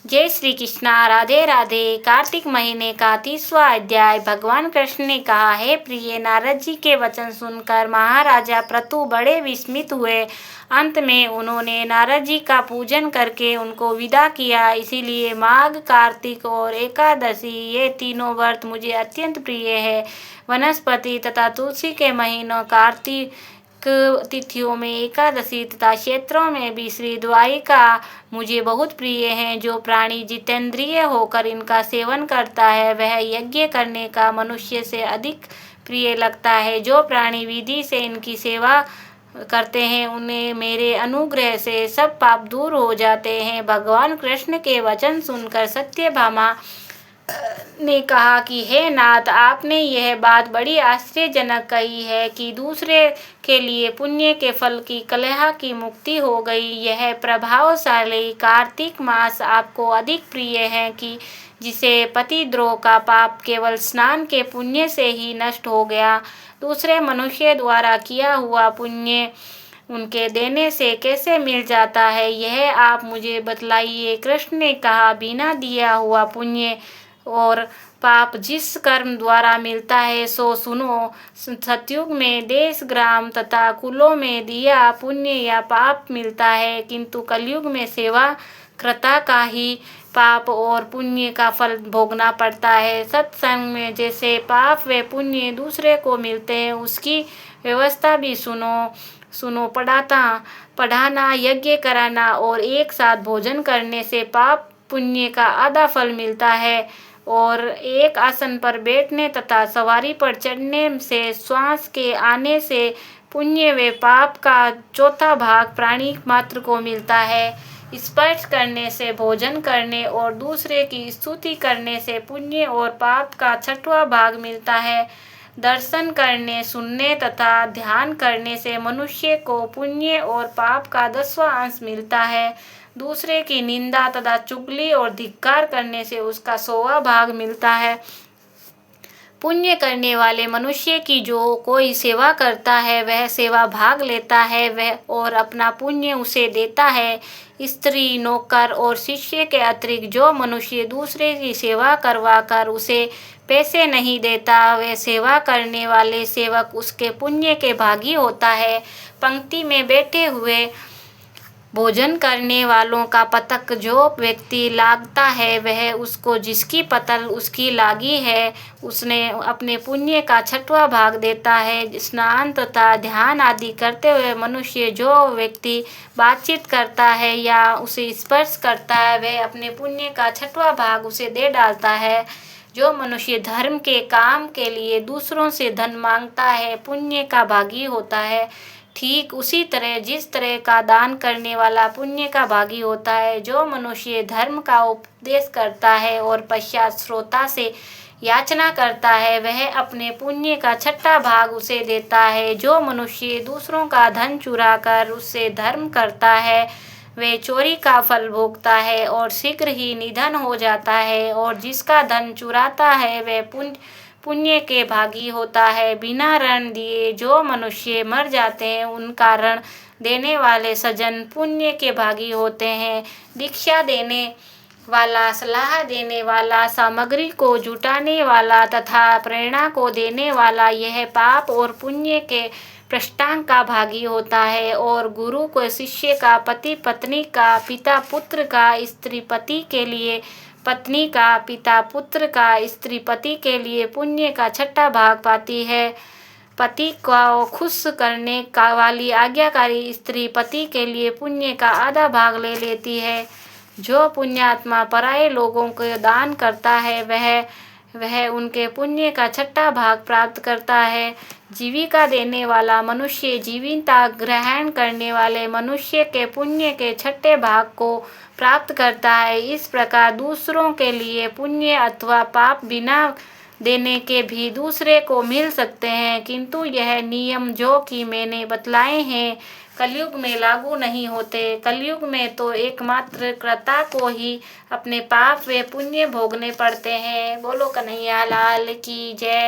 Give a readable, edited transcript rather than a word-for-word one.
जय श्री कृष्णा। राधे राधे। कार्तिक महीने का 30वां अध्याय। भगवान कृष्ण ने कहा, हे प्रिय, नारद जी के वचन सुनकर महाराजा पृथु बड़े विस्मित हुए। अंत में उन्होंने नारद जी का पूजन करके उनको विदा किया। इसीलिए माघ, कार्तिक और एकादशी ये तीनों व्रत मुझे अत्यंत प्रिय है। वनस्पति तथा तुलसी के महीनों कार्तिक तिथियों में एकादशी तथा क्षेत्रों में भी श्री द्वारिका मुझे बहुत प्रिय हैं। जो प्राणी जितेंद्रिय होकर इनका सेवन करता है वह यज्ञ करने का मनुष्य से अधिक प्रिय लगता है। जो प्राणी विधि से इनकी सेवा करते हैं उन्हें मेरे अनुग्रह से सब पाप दूर हो जाते हैं। भगवान कृष्ण के वचन सुनकर सत्यभामा ने कहा कि हे नाथ, आपने यह बात बड़ी आश्चर्यजनक कही है कि दूसरे के लिए पुण्य के फल की कलह की मुक्ति हो गई। यह प्रभावशाली कार्तिक मास आपको अधिक प्रिय है कि जिसे पतिद्रोह का पाप केवल स्नान के पुण्य से ही नष्ट हो गया। दूसरे मनुष्य द्वारा किया हुआ पुण्य उनके देने से कैसे मिल जाता है, यह आप मुझे बतलाइए। कृष्ण ने कहा, बिना दिया हुआ पुण्य और पाप जिस कर्म द्वारा मिलता है सो सुनो। सतयुग में देश, ग्राम तथा कुलों में दिया पुण्य या पाप मिलता है, किंतु कलयुग में सेवा कृता का ही पाप और पुण्य का फल भोगना पड़ता है। सत्संग में जैसे पाप व पुण्य दूसरे को मिलते हैं उसकी व्यवस्था भी सुनो। पढ़ाना, यज्ञ कराना और एक साथ भोजन करने से पाप पुण्य का आधा फल मिलता है और एक आसन पर बैठने तथा सवारी पर चढ़ने से, श्वास के आने से पुण्य व पाप का चौथा भाग प्राणी मात्र को मिलता है। स्पर्श करने से, भोजन करने और दूसरे की स्तुति करने से पुण्य और पाप का छठवां भाग मिलता है। दर्शन करने, सुनने तथा ध्यान करने से मनुष्य को पुण्य और पाप का 10वां अंश मिलता है। दूसरे की निंदा तथा चुगली और धिक्कार करने से उसका 100वां भाग मिलता है। पुण्य करने वाले मनुष्य की जो कोई सेवा करता है वह सेवा भाग लेता है वह और अपना पुण्य उसे देता है। स्त्री, नौकर और शिष्य के अतिरिक्त जो मनुष्य दूसरे की सेवा करवा कर उसे पैसे नहीं देता वह सेवा करने वाले सेवक उसके पुण्य के भागी होता है। पंक्ति में बैठे हुए भोजन करने वालों का पतक जो व्यक्ति लागता है वह उसको जिसकी पतल उसकी लागी है उसने अपने पुण्य का 6वां भाग देता है। स्नान तथा ध्यान आदि करते हुए मनुष्य जो व्यक्ति बातचीत करता है या उसे स्पर्श करता है वह अपने पुण्य का 6वां भाग उसे दे डालता है। जो मनुष्य धर्म के काम के लिए दूसरों से धन मांगता है पुण्य का भागी होता है। ठीक उसी तरह जिस तरह का दान करने वाला पुण्य का भागी होता है। जो मनुष्य धर्म का उपदेश करता है और पश्चात श्रोता से याचना करता है वह अपने पुण्य का 6वां भाग उसे देता है। जो मनुष्य दूसरों का धन चुरा कर उससे धर्म करता है वह चोरी का फल भोगता है और शीघ्र ही निधन हो जाता है। और जिसका धन चुराता है वह पुण्य के भागी होता है। बिना ऋण दिए जो मनुष्य मर जाते हैं उनका ऋण देने वाले सज्जन पुण्य के भागी होते हैं। दीक्षा देने वाला, सलाह देने वाला, सामग्री को जुटाने वाला तथा प्रेरणा को देने वाला यह पाप और पुण्य के पृष्ठांग का भागी होता है। और गुरु को शिष्य का, पति पत्नी का, पिता पुत्र का, स्त्री पति के लिए, पत्नी का, पिता पुत्र का, स्त्री पति के लिए पुण्य का 6वां भाग पाती है। पति को खुश करने का वाली आज्ञाकारी स्त्री पति के लिए पुण्य का आधा भाग ले लेती है। जो पुण्यात्मा पराये लोगों को दान करता है वह उनके पुण्य का 6वां भाग प्राप्त करता है। जीविका देने वाला मनुष्य जीविका ग्रहण करने वाले मनुष्य के पुण्य के 6वें भाग को प्राप्त करता है। इस प्रकार दूसरों के लिए पुण्य अथवा पाप बिना देने के भी दूसरे को मिल सकते हैं, किंतु यह नियम जो कि मैंने बतलाए हैं कलयुग में लागू नहीं होते। कलयुग में तो एकमात्र कर्ता को ही अपने पाप व पुण्य भोगने पड़ते हैं। बोलो कन्हैया लाल की जय।